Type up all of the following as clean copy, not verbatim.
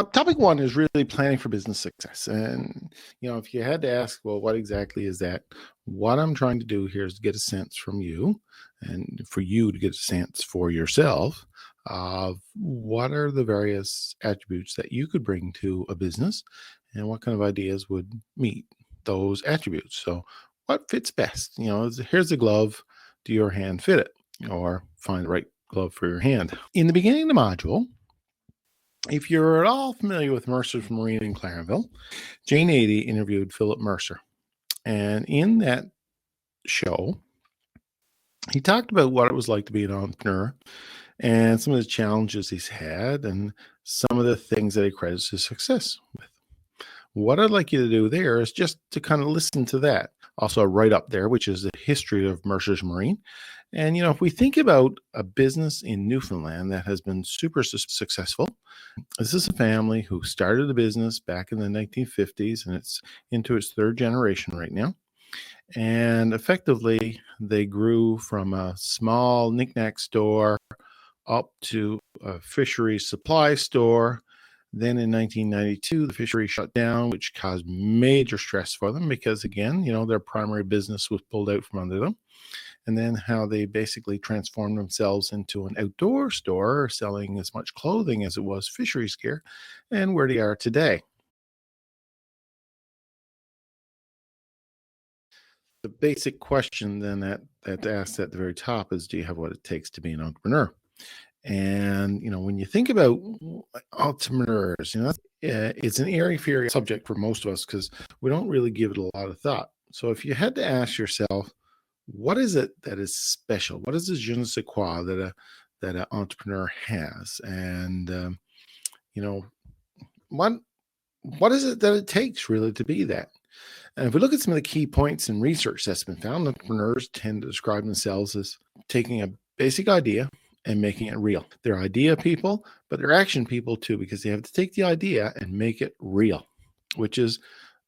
Topic one is really planning for business success. And, if you had to ask, well, what exactly is that? What I'm trying to do here is to get a sense from you and for you to get a sense for yourself of what are the various attributes that you could bring to a business and what kind of ideas would meet those attributes. So, what fits best? Here's a glove. Do your hand fit it? Or find the right glove for your hand. In the beginning of the module, if you're at all familiar with Mercer's Marine in Clarenville, Jane Adey interviewed Philip Mercer. And in that show, he talked about what it was like to be an entrepreneur and some of the challenges he's had and some of the things that he credits his success with. What I'd like you to do there is just to kind of listen to that. Also, right up there, which is the history of Mercer's Marine. And, if we think about a business in Newfoundland that has been super successful, this is a family who started a business back in the 1950s, and it's into its third generation right now. And effectively, they grew from a small knickknack store up to a fisheries supply store. Then in 1992, the fishery shut down, which caused major stress for them because, again, their primary business was pulled out from under them. And then how they basically transformed themselves into an outdoor store selling as much clothing as it was fisheries gear, and where they are today. The basic question then that's asked at the very top is, do you have what it takes to be an entrepreneur? And, when you think about entrepreneurs, it's an airy-fairy subject for most of us because we don't really give it a lot of thought. So if you had to ask yourself, what is it that is special? What is the je ne sais quoi that an entrepreneur has? And, what is it that it takes really to be that? And if we look at some of the key points in research that's been found, entrepreneurs tend to describe themselves as taking a basic idea and making it real. They're idea people, but they're action people too, because they have to take the idea and make it real, which is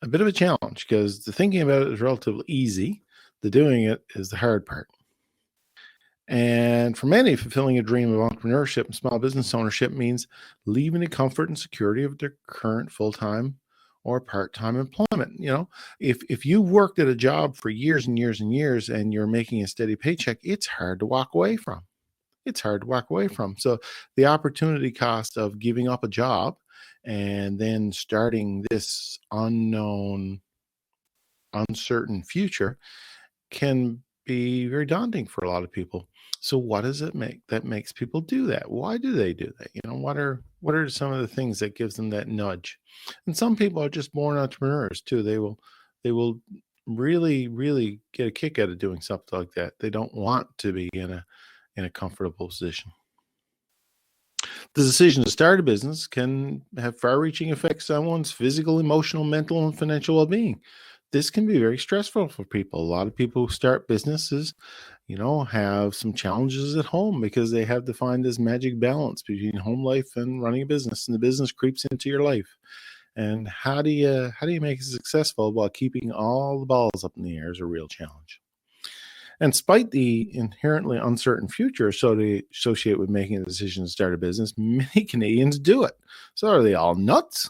a bit of a challenge because the thinking about it is relatively easy. The doing it is the hard part. And for many, fulfilling a dream of entrepreneurship and small business ownership means leaving the comfort and security of their current full-time or part-time employment. If you worked at a job for years and years and years and you're making a steady paycheck, it's hard to walk away from. So the opportunity cost of giving up a job and then starting this unknown, uncertain future can be very daunting for a lot of people. So what does it make that makes people do that? Why do they do that? What are some of the things that gives them that nudge? And some people are just born entrepreneurs too. They will really, really get a kick out of doing something like that. They don't want to be in a comfortable position. The decision to start a business can have far-reaching effects on one's physical, emotional, mental, and financial well-being. This can be very stressful for people. A lot of people who start businesses, have some challenges at home because they have to find this magic balance between home life and running a business, and the business creeps into your life. And how do you make it successful while keeping all the balls up in the air is a real challenge. And despite the inherently uncertain future associated with making a decision to start a business, many Canadians do it. So are they all nuts?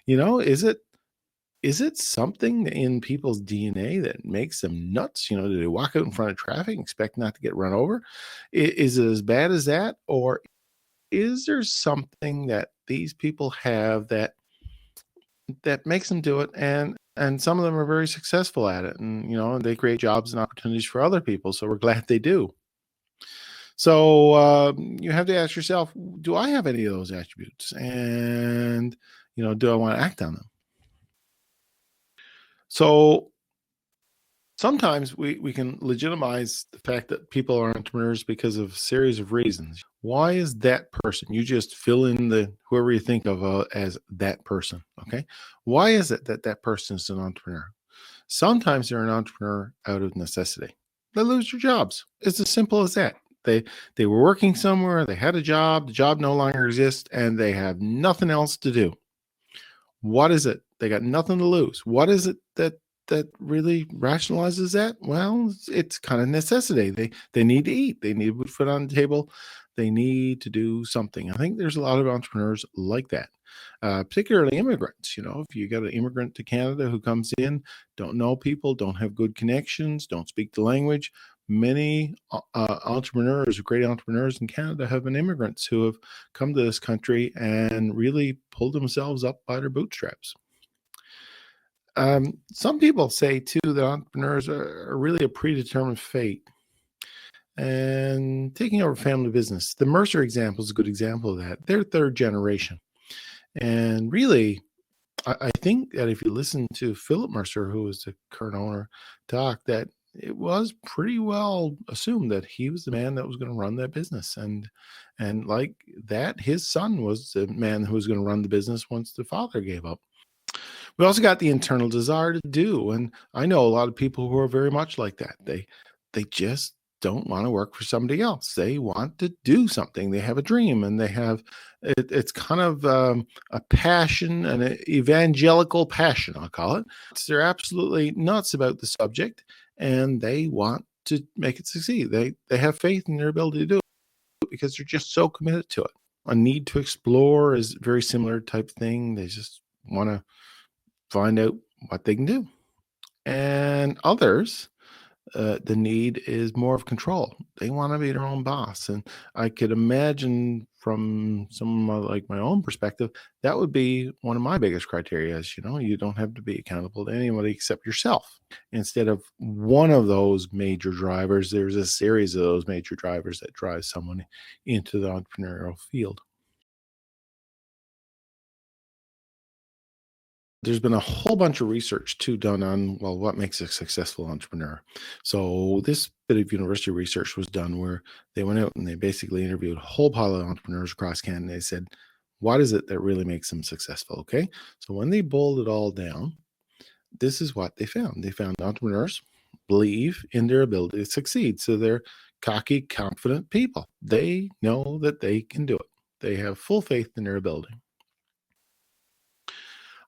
Is it something in people's DNA that makes them nuts? Do they walk out in front of traffic and expect not to get run over? Is it as bad as that? Or is there something that these people have that makes them do it? And some of them are very successful at it. And, they create jobs and opportunities for other people. So we're glad they do. So you have to ask yourself, do I have any of those attributes? And, do I want to act on them? So sometimes we can legitimize the fact that people are entrepreneurs because of a series of reasons. Why is that person? You just fill in whoever you think of as that person, okay? Why is it that person is an entrepreneur? Sometimes they're an entrepreneur out of necessity. They lose their jobs. It's as simple as that. They were working somewhere, they had a job, the job no longer exists, and they have nothing else to do. What is it? They got nothing to lose. What is it that really rationalizes that? Well, it's kind of necessity. They need to eat. They need food on the table. They need to do something. I think there's a lot of entrepreneurs like that. particularly immigrants. If you got an immigrant to Canada who comes in, don't know people, don't have good connections, don't speak the language. Many entrepreneurs, great entrepreneurs in Canada, have been immigrants who have come to this country and really pulled themselves up by their bootstraps. Some people say too that entrepreneurs are really a predetermined fate and taking over family business. The Mercer example is a good example of that. They're third generation. And really, I think that if you listen to Philip Mercer, who was the current owner, talk, that it was pretty well assumed that he was the man that was going to run that business. And like that, his son was the man who was going to run the business once the father gave up. We also got the internal desire to do. And I know a lot of people who are very much like that. They just don't want to work for somebody else. They want to do something. They have a dream, and it's kind of a passion, an evangelical passion, I'll call it. They're absolutely nuts about the subject, and they want to make it succeed. They have faith in their ability to do it because they're just so committed to it. A need to explore is a very similar type thing. They just want to find out what they can do. And others, the need is more of control. They want to be their own boss. And I could imagine from some of like my own perspective, that would be one of my biggest criteria is, you don't have to be accountable to anybody except yourself. Instead of one of those major drivers, there's a series of those major drivers that drive someone into the entrepreneurial field. There's been a whole bunch of research too done on, well, what makes a successful entrepreneur. So this bit of university research was done where they went out and they basically interviewed a whole pile of entrepreneurs across Canada. They said, what is it that really makes them successful? Okay. So when they boiled it all down, this is what they found. They found entrepreneurs believe in their ability to succeed. So they're cocky, confident people. They know that they can do it. They have full faith in their ability.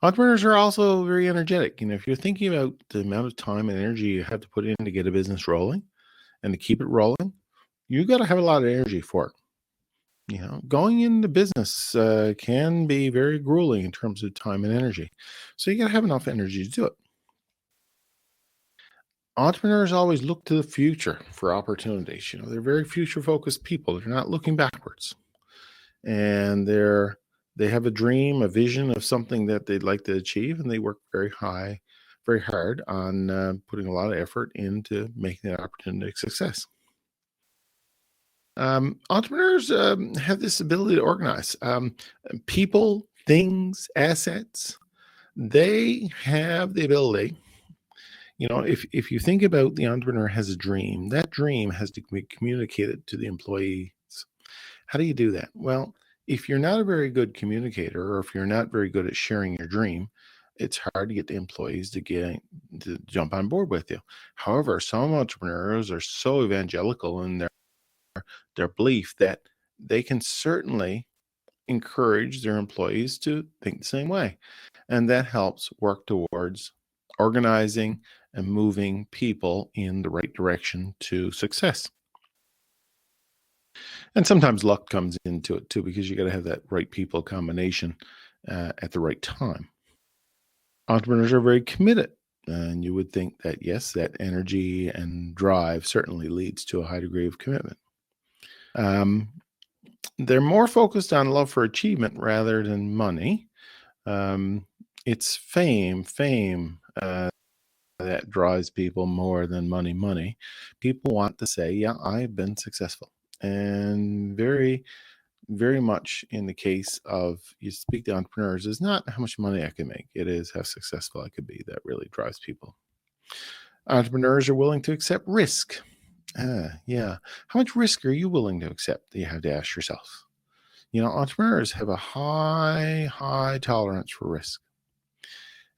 Entrepreneurs are also very energetic. If you're thinking about the amount of time and energy you have to put in to get a business rolling and to keep it rolling, you got to have a lot of energy for it. Going into business can be very grueling in terms of time and energy. So you got to have enough energy to do it. Entrepreneurs always look to the future for opportunities. They're very future focused people. They're not looking backwards. And they have a dream, a vision of something that they'd like to achieve, and they work very hard on putting a lot of effort into making that opportunity a success. Entrepreneurs have this ability to organize people, things, assets. They have the ability. If you think about the entrepreneur has a dream, that dream has to be communicated to the employees. How do you do that? Well, if you're not a very good communicator, or if you're not very good at sharing your dream, it's hard to get the employees to jump on board with you. However, some entrepreneurs are so evangelical in their belief that they can certainly encourage their employees to think the same way. And that helps work towards organizing and moving people in the right direction to success. And sometimes luck comes into it too, because you got to have that right people combination at the right time. Entrepreneurs are very committed, and you would think that, yes, that energy and drive certainly leads to a high degree of commitment. They're more focused on love for achievement rather than money. It's fame that drives people more than money. People want to say, yeah, I've been successful. And very, very much in the case of you speak to entrepreneurs is not how much money I can make. It is how successful I could be that really drives people. Entrepreneurs are willing to accept risk. Yeah. How much risk are you willing to accept? You have to ask yourself. Entrepreneurs have a high tolerance for risk.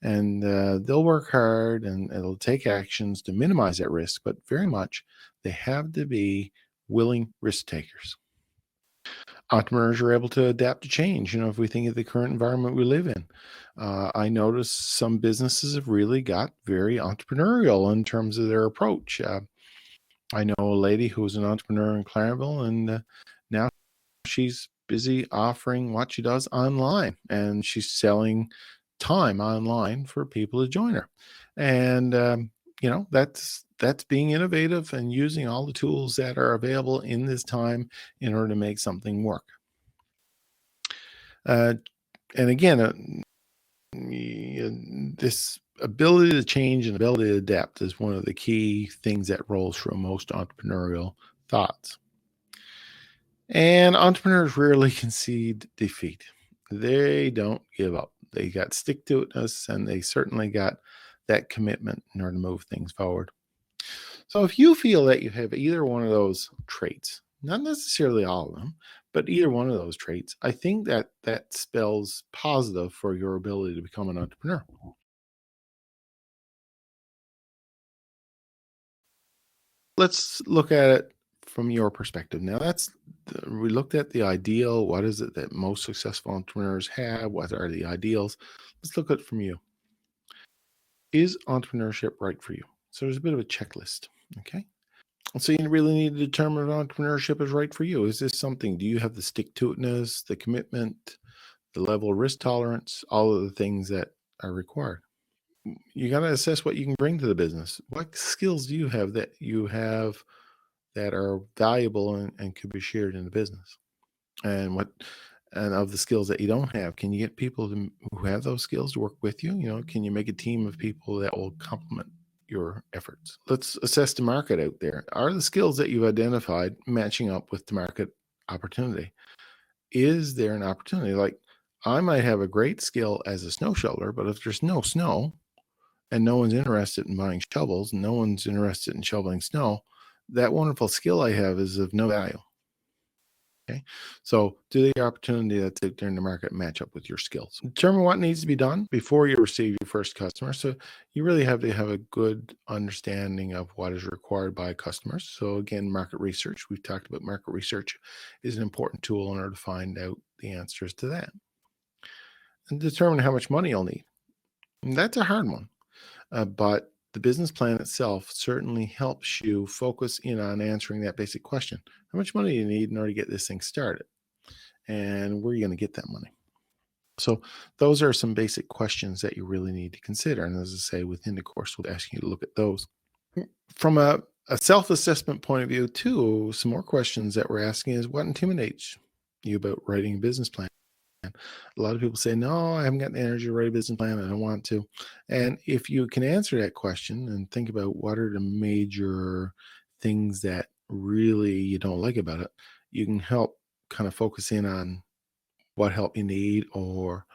And they'll work hard and it'll take actions to minimize that risk, but very much they have to be willing risk takers. Entrepreneurs are able to adapt to change. If we think of the current environment we live in, I notice some businesses have really got very entrepreneurial in terms of their approach. I know a lady who was an entrepreneur in Clarenville, and now she's busy offering what she does online, and she's selling time online for people to join her. And that's being innovative and using all the tools that are available in this time in order to make something work. Uh, and again, this ability to change and ability to adapt is one of the key things that rolls through most entrepreneurial thoughts. And entrepreneurs rarely concede defeat. They don't give up. They got stick to itness, and they certainly got that commitment in order to move things forward. So if you feel that you have either one of those traits, not necessarily all of them, but either one of those traits, I think that spells positive for your ability to become an entrepreneur. Let's look at it from your perspective. Now, we looked at the ideal. What is it that most successful entrepreneurs have? What are the ideals? Let's look at it from you. Is entrepreneurship right for you? So there's a bit of a checklist. Okay. So you really need to determine if entrepreneurship is right for you. Is this something? Do you have the stick to itness, the commitment, the level of risk tolerance, all of the things that are required? You got to assess what you can bring to the business. What skills do you have that are valuable and could be shared in the business? And of the skills that you don't have, can you get people who have those skills to work with you? Can you make a team of people that will complement your efforts? Let's assess the market out there. Are the skills that you've identified matching up with the market opportunity? Is there an opportunity? Like, I might have a great skill as a snow shoveler, but if there's no snow and no one's interested in buying shovels, no one's interested in shoveling snow, that wonderful skill I have is of no value. Okay. So do the opportunity that's out there in the market match up with your skills? Determine what needs to be done before you receive your first customer. So you really have to have a good understanding of what is required by customers. So again, market research. We've talked about market research is an important tool in order to find out the answers to that. And determine how much money you'll need. And that's a hard one. But the business plan itself certainly helps you focus in on answering that basic question. How much money do you need in order to get this thing started? And where are you going to get that money? So those are some basic questions that you really need to consider. And as I say, within the course, we'll ask you to look at those. From a self-assessment point of view, too, some more questions that we're asking is what intimidates you about writing a business plan? A lot of people say, no, I haven't got the energy to write a business plan. I don't want to. And if you can answer that question and think about what are the major things that really you don't like about it, you can help kind of focus in on what help you need or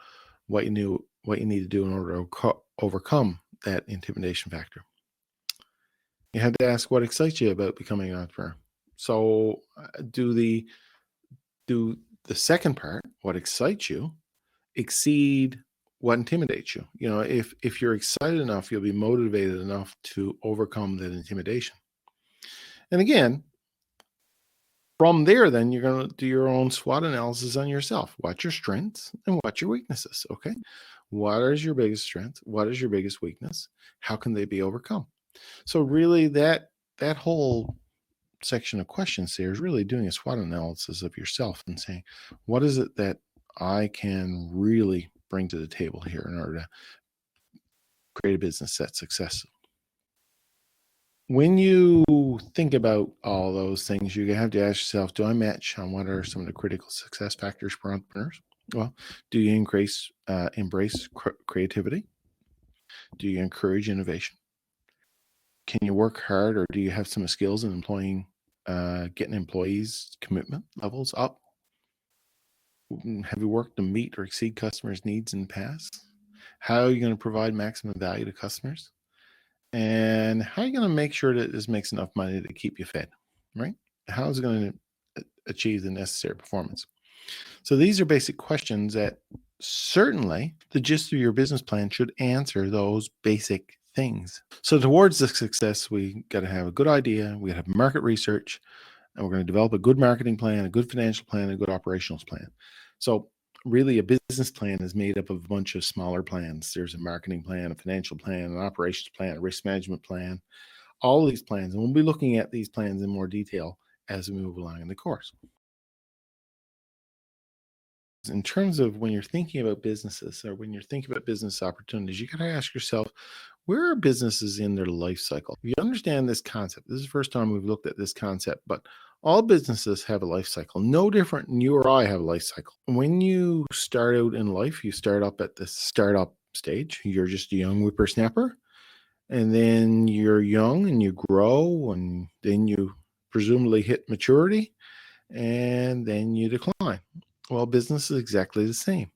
what you need to do in order to overcome that intimidation factor. You have to ask what excites you about becoming an entrepreneur. So do the second part, what excites you, exceed what intimidates you? If you're excited enough, you'll be motivated enough to overcome that intimidation. And again, from there, then you're going to do your own SWOT analysis on yourself. What's your strengths and what's your weaknesses? Okay. What is your biggest strength? What is your biggest weakness? How can they be overcome? So really that whole section of questions there is really doing a SWOT analysis of yourself and saying, what is it that I can really bring to the table here in order to create a business that's successful? When you think about all those things, you have to ask yourself, do I match on what are some of the critical success factors for entrepreneurs? Well, do you embrace creativity? Do you encourage innovation? Can you work hard, or do you have some skills in getting employees' commitment levels up? Have you worked to meet or exceed customers' needs in the past? How are you going to provide maximum value to customers? And how are you going to make sure that this makes enough money to keep you fed, right? How is it going to achieve the necessary performance? So these are basic questions that certainly the gist of your business plan should answer those basic things. So towards the success, we got to have a good idea. We got to have market research, and we're going to develop a good marketing plan, a good financial plan, and a good operational plan. So really a business plan is made up of a bunch of smaller plans. There's a marketing plan, a financial plan, an operations plan, a risk management plan, all these plans. And we'll be looking at these plans in more detail as we move along in the course. in terms of when you're thinking about businesses or when you're thinking about business opportunities, you got to ask yourself, where are businesses in their life cycle? If you understand this concept, this is the first time we've looked at this concept, but all businesses have a life cycle, no different than you or I have a life cycle. When you start out in life, you start up at the startup stage. You're just a young whippersnapper, and then you're young and you grow, and then you presumably hit maturity, and then you decline. Well, business is exactly the same.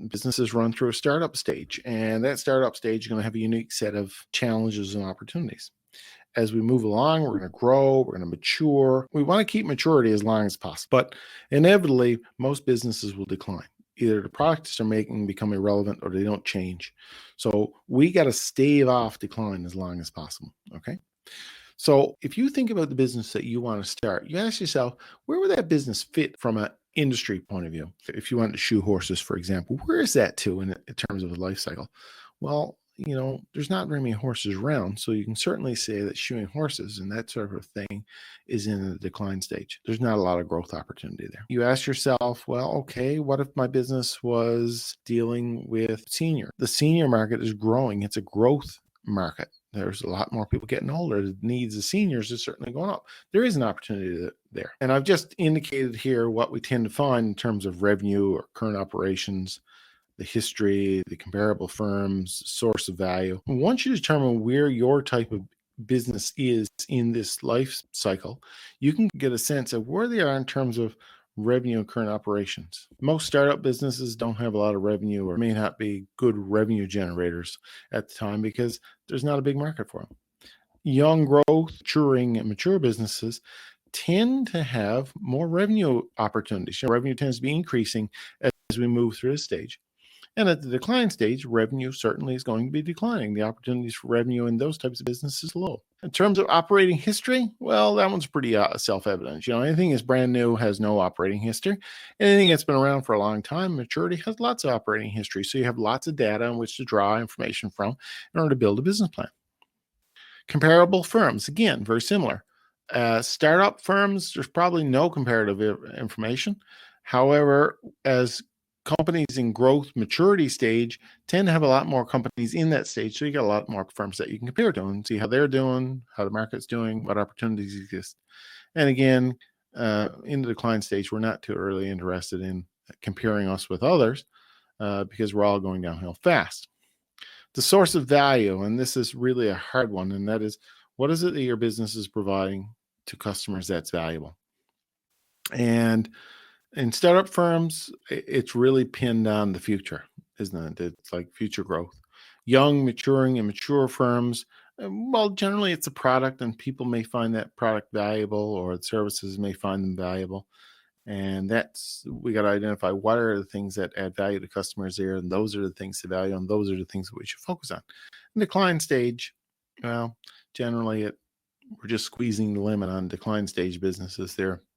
Businesses run through a startup stage, and that startup stage is going to have a unique set of challenges and opportunities. As we move along, we're going to grow, we're going to mature. We want to keep maturity as long as possible, but inevitably, most businesses will decline. Either the products they're making become irrelevant or they don't change. So we got to stave off decline as long as possible. Okay. So if you think about the business that you want to start, you ask yourself, where would that business fit from an industry point of view? If you want to shoe horses, for example, where is that to in terms of the life cycle? Well, there's not very many horses around, so you can certainly say that shoeing horses and that sort of thing is in a decline stage. There's not a lot of growth opportunity there. You ask yourself, well, okay, what if my business was dealing with senior? The senior market is growing. It's a growth market. There's a lot more people getting older. The needs of seniors is certainly going up. There is an opportunity there. And I've just indicated here what we tend to find in terms of revenue or current operations, the history, the comparable firms, source of value. Once you determine where your type of business is in this life cycle, you can get a sense of where they are in terms of revenue and current operations. Most startup businesses don't have a lot of revenue or may not be good revenue generators at the time because there's not a big market for them. Young growth, maturing, and mature businesses tend to have more revenue opportunities. Revenue tends to be increasing as we move through this stage. And at the decline stage, revenue certainly is going to be declining. The opportunities for revenue in those types of businesses low. In terms of operating history, well, that one's pretty self-evident. Anything that's brand new has no operating history. Anything that's been around for a long time, maturity, has lots of operating history. So you have lots of data on which to draw information from in order to build a business plan. Comparable firms, again, very similar. Startup firms, there's probably no comparative information. However, as companies in growth maturity stage tend to have a lot more companies in that stage. So you got a lot more firms that you can compare to and see how they're doing, how the market's doing, what opportunities exist. And again, in the decline stage, we're not too early interested in comparing us with others because we're all going downhill fast. The source of value, and this is really a hard one, and that is, what is it that your business is providing to customers that's valuable? And in startup firms, it's really pinned on the future, isn't it? It's like future growth. Young, maturing, and mature firms, well, generally it's a product, and people may find that product valuable, or the services may find them valuable. And we got to identify what are the things that add value to customers there, and those are the things to value, and those are the things that we should focus on. In decline stage, well, generally we're just squeezing the limit on decline stage businesses. They're